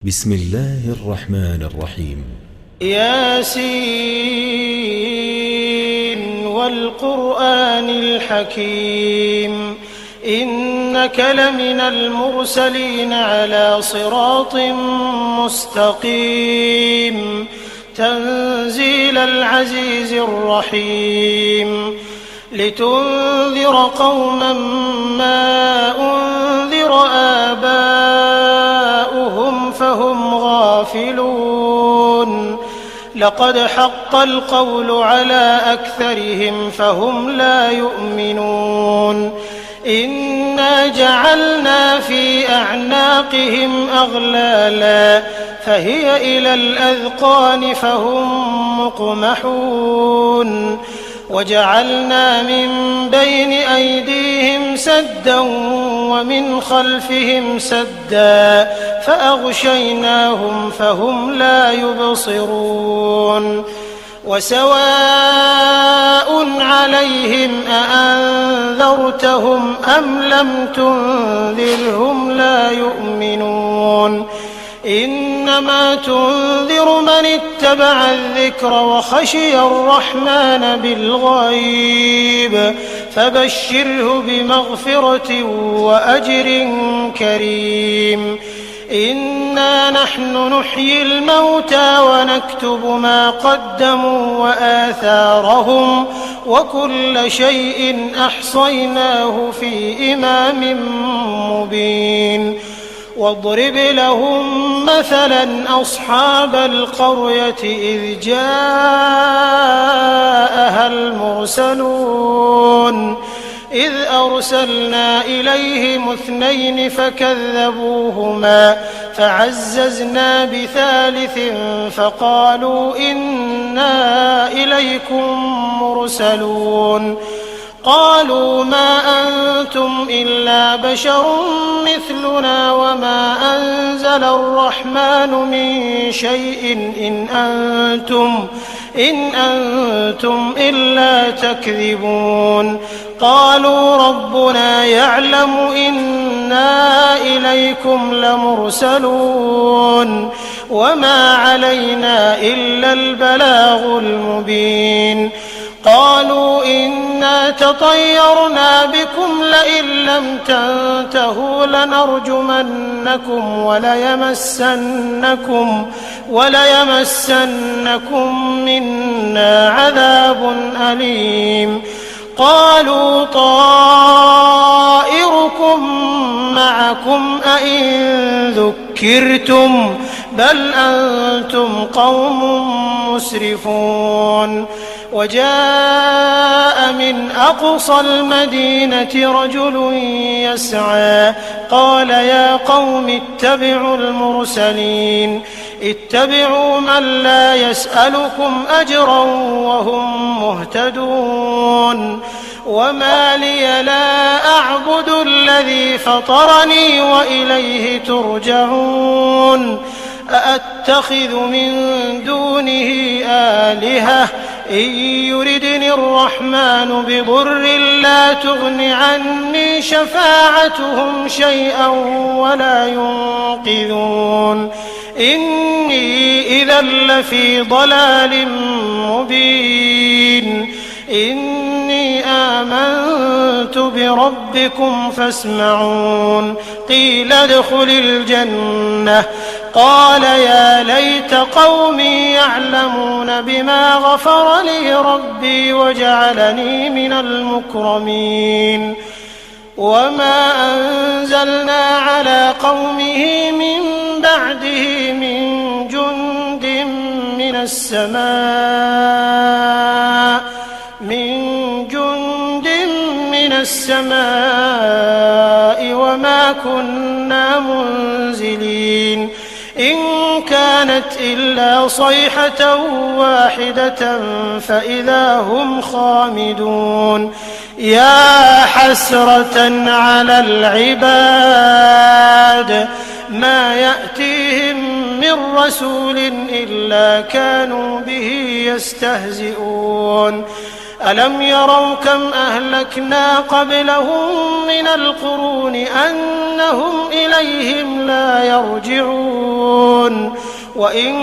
بسم الله الرحمن الرحيم. ياسين والقرآن الحكيم إنك لمن المرسلين على صراط مستقيم تنزيل العزيز الرحيم لتنذر قوما ما أنذر آباؤهم فهم غافلون لقد حق القول على أكثرهم فهم لا يؤمنون إنا جعلنا في أعناقهم أغلالا فهي إلى الأذقان فهم مقمحون وجعلنا من بين أيديهم سدا ومن خلفهم سدا فأغشيناهم فهم لا يبصرون وسواء عليهم أأنذرتهم أم لم تنذرهم لا يؤمنون إنما تنذر من اتبع الذكر وخشي الرحمن بالغيب فبشره بمغفرة وأجر كريم إنا نحن نحيي الموتى ونكتب ما قدموا وآثارهم وكل شيء أحصيناه في إمام مبين واضرب لهم مثلا أصحاب القرية إذ جاءها المرسلون إذ أرسلنا إليهم 2 فكذبوهما فعززنا بثالث فقالوا إنا إليكم مرسلون قالوا ما أنتم إلا بشر مثلنا وما أنزل الرحمن من شيء إن أنتم إلا تكذبون قالوا ربنا يعلم إنا إليكم لمرسلون وما علينا إلا البلاغ المبين قالوا إنا تطيرنا بكم لئن لم تنتهوا لنرجمنكم وليمسنكم منا عذاب أليم قالوا طائركم معكم أئن ذكرتم بل أنتم قوم مسرفون وجاء من أقصى المدينة رجل يسعى قال يا قوم اتبعوا المرسلين اتبعوا من لا يسألكم أجرا وهم مهتدون وما لي لا أعبد الذي فطرني وإليه ترجعون أأتخذ من دونه آلهة إن يردني الرحمن بضر لا تغن عني شفاعتهم شيئا ولا ينقذون إني إذا لفي ضلال مبين إني آمنت بربكم فاسمعون قيل ادخل الجنة قال يا ليت قومي يعلمون بما غفر لي ربي وجعلني من المكرمين وما أنزلنا على قومه من بعده من جند من السماء وما كنا منزلين إن كانت إلا صيحة واحدة فإذا هم خامدون يا حسرة على العباد ما يأتيهم من رسول إلا كانوا به يستهزئون ألم يروا كم أهلكنا قبلهم من القرون أنهم إليهم لا يرجعون وإن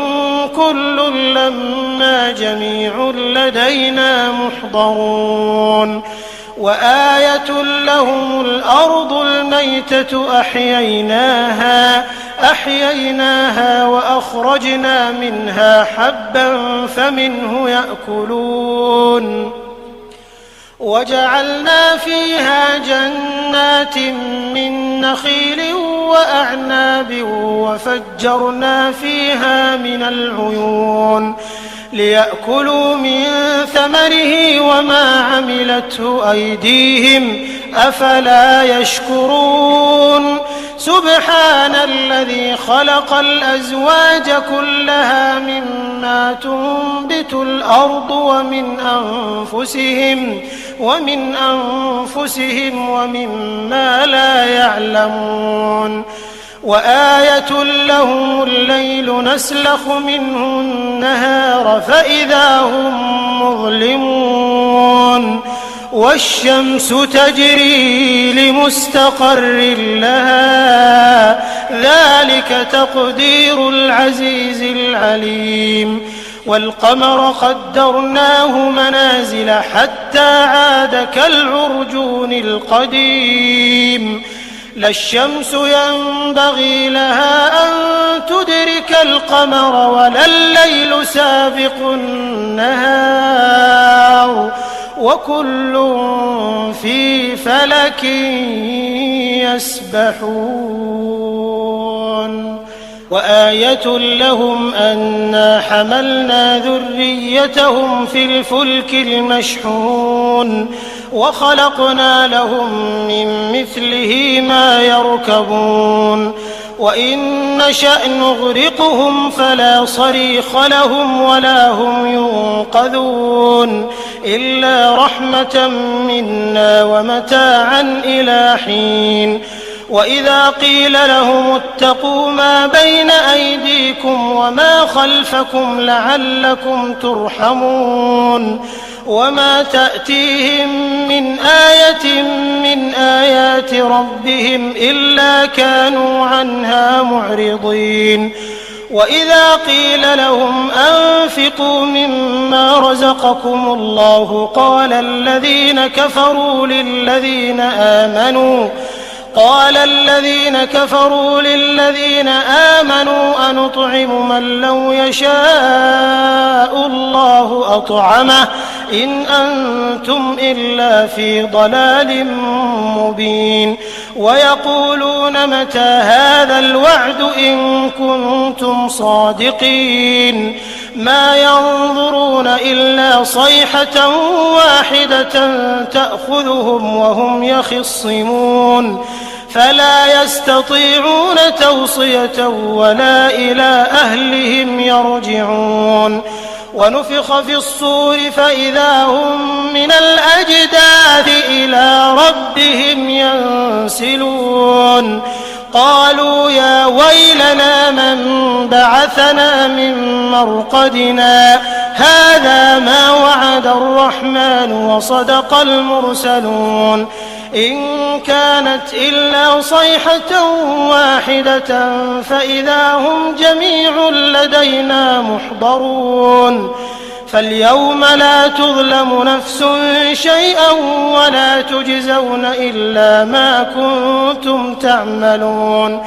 كل لما جميع لدينا محضرون وآية لهم الأرض الميتة أحييناها وأخرجنا منها حبا فمنه يأكلون وجعلنا فيها جنات من نخيل وأعناب وفجرنا فيها من العيون ليأكلوا من ثمره وما عملته أيديهم أفلا يشكرون سبحان الذي خلق الأزواج كلها مما تنبت الأرض ومن أنفسهم ومما لا يعلمون وآية لهم الليل نسلخ منه النهار فإذا هم مظلمون والشمس تجري لمستقر لها ذلك تقدير العزيز العليم والقمر قدرناه منازل حتى عاد كالعرجون القديم لا الشمس ينبغي لها أن تدرك القمر ولا الليل سابق النهار وكل في فلك يسبحون وآية لهم أنا حملنا ذريتهم في الفلك المشحون وخلقنا لهم من مثله ما يركبون وإن نشأ نغرقهم فلا صريخ لهم ولا هم ينقذون إلا رحمة منا ومتاعا إلى حين وإذا قيل لهم اتقوا ما بين أيديكم وما خلفكم لعلكم ترحمون وما تأتيهم من آية من آيات ربهم إلا كانوا عنها معرضين وإذا قيل لهم أنفقوا مما رزقكم الله قال الذين كفروا للذين آمنوا أنطعم من لو يشاء الله أطعمه إن أنتم إلا في ضلال مبين ويقولون متى هذا الوعد إن كنتم صادقين ما ينظرون إلا صيحة واحدة تأخذهم وهم يخصمون فلا يستطيعون توصية ولا إلى أهلهم يرجعون ونفخ في الصور فإذا هم من الأجداث إلى ربهم ينسلون قالوا يا ويلنا من بعثنا من مرقدنا هذا ما وعد الرحمن وصدق المرسلون إن كانت إلا صيحة واحدة فإذا هم جميع لدينا محضرون فاليوم لا تظلم نفس شيئا ولا تجزون إلا ما كنتم تعملون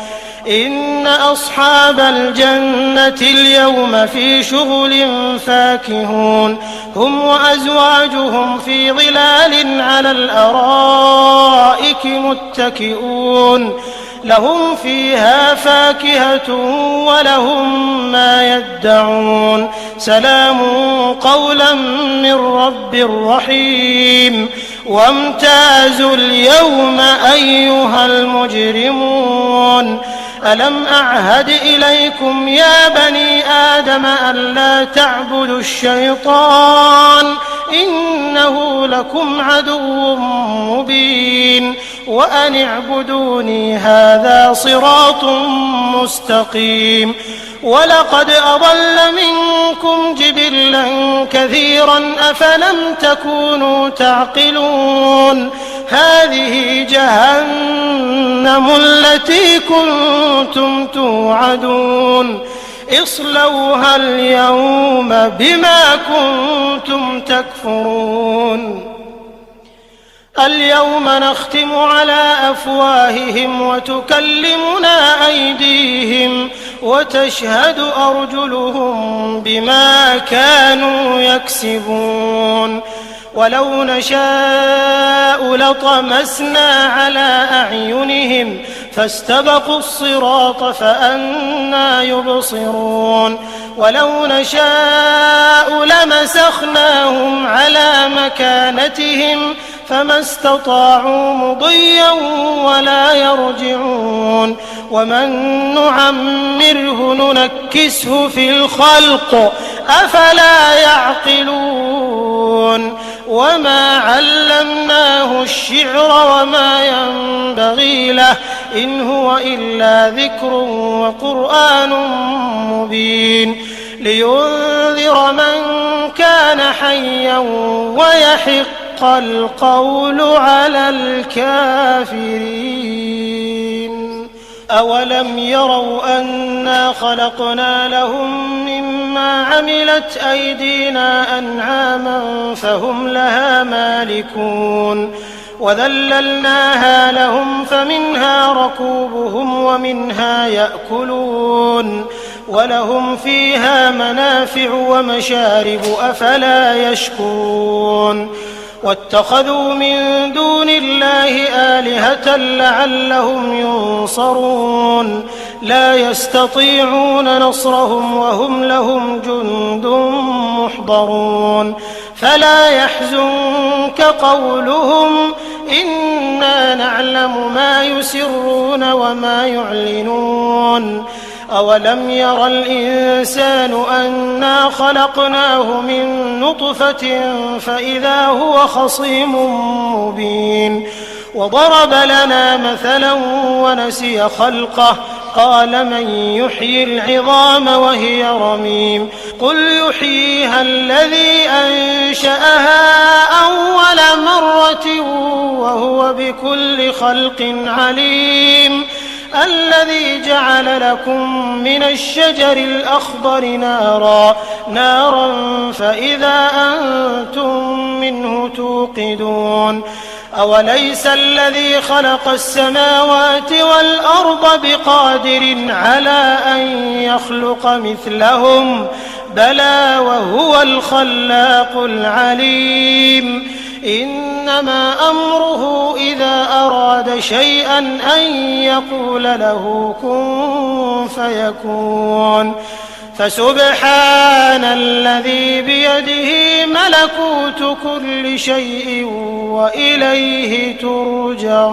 إن أصحاب الجنة اليوم في شغل فاكهون هم وأزواجهم في ظلال على الأرائك متكئون لهم فيها فاكهة ولهم ما يدعون سلام قولا من رب رحيم وامتازوا اليوم أيها المجرمون ألم أعهد إليكم يا بني آدم ألا تعبدوا الشيطان إنه لكم عدو مبين وأن اعبدوني هذا صراط مستقيم ولقد أضل منكم جبلا كثيرا أفلم تكونوا تعقلون هذه جهنم التي كنتم توعدون اصلوها اليوم بما كنتم تكفرون اليوم نختم على أفواههم وتكلمنا أيديهم وتشهد أرجلهم بما كانوا يكسبون ولو نشاء لطمسنا على أعينهم فاستبقوا الصراط فأنى يبصرون ولو نشاء لمسخناهم على مكانتهم فما استطاعوا مضيا ولا يرجعون ومن نعمره ننكسه في الخلق أفلا يعقلون وما علمناه الشعر وما ينبغي له إن هو إلا ذكر وقرآن مبين لينذر من كان حيا ويحق القول على الكافرين أولم يروا أنا خلقنا لهم مما عملت أيدينا أنعاما فهم لها مالكون وذللناها لهم فمنها ركوبهم ومنها يأكلون ولهم فيها منافع ومشارب أفلا يشكرون واتخذوا من دون الله آلهة لعلهم ينصرون لا يستطيعون نصرهم وهم لهم جند محضرون فلا يحزنك قولهم إنا نعلم ما يسرون وما يعلنون أولم ير الإنسان أنا خلقناه من نطفة فإذا هو خصيم مبين وضرب لنا مثلا ونسي خلقه قال من يحيي العظام وهي رميم قل يحييها الذي أنشأها أول مرة وهو بكل خلق عليم الذي جعل لكم من الشجر الأخضر نارا فإذا أنتم منه توقدون أوليس الذي خلق السماوات والأرض بقادر على أن يخلق مثلهم بلى وهو الخلاق العليم إنما أمره إذا أراد شيئا أن يقول له كن فيكون فسبحان الذي بيده ملكوت كل شيء وإليه ترجعون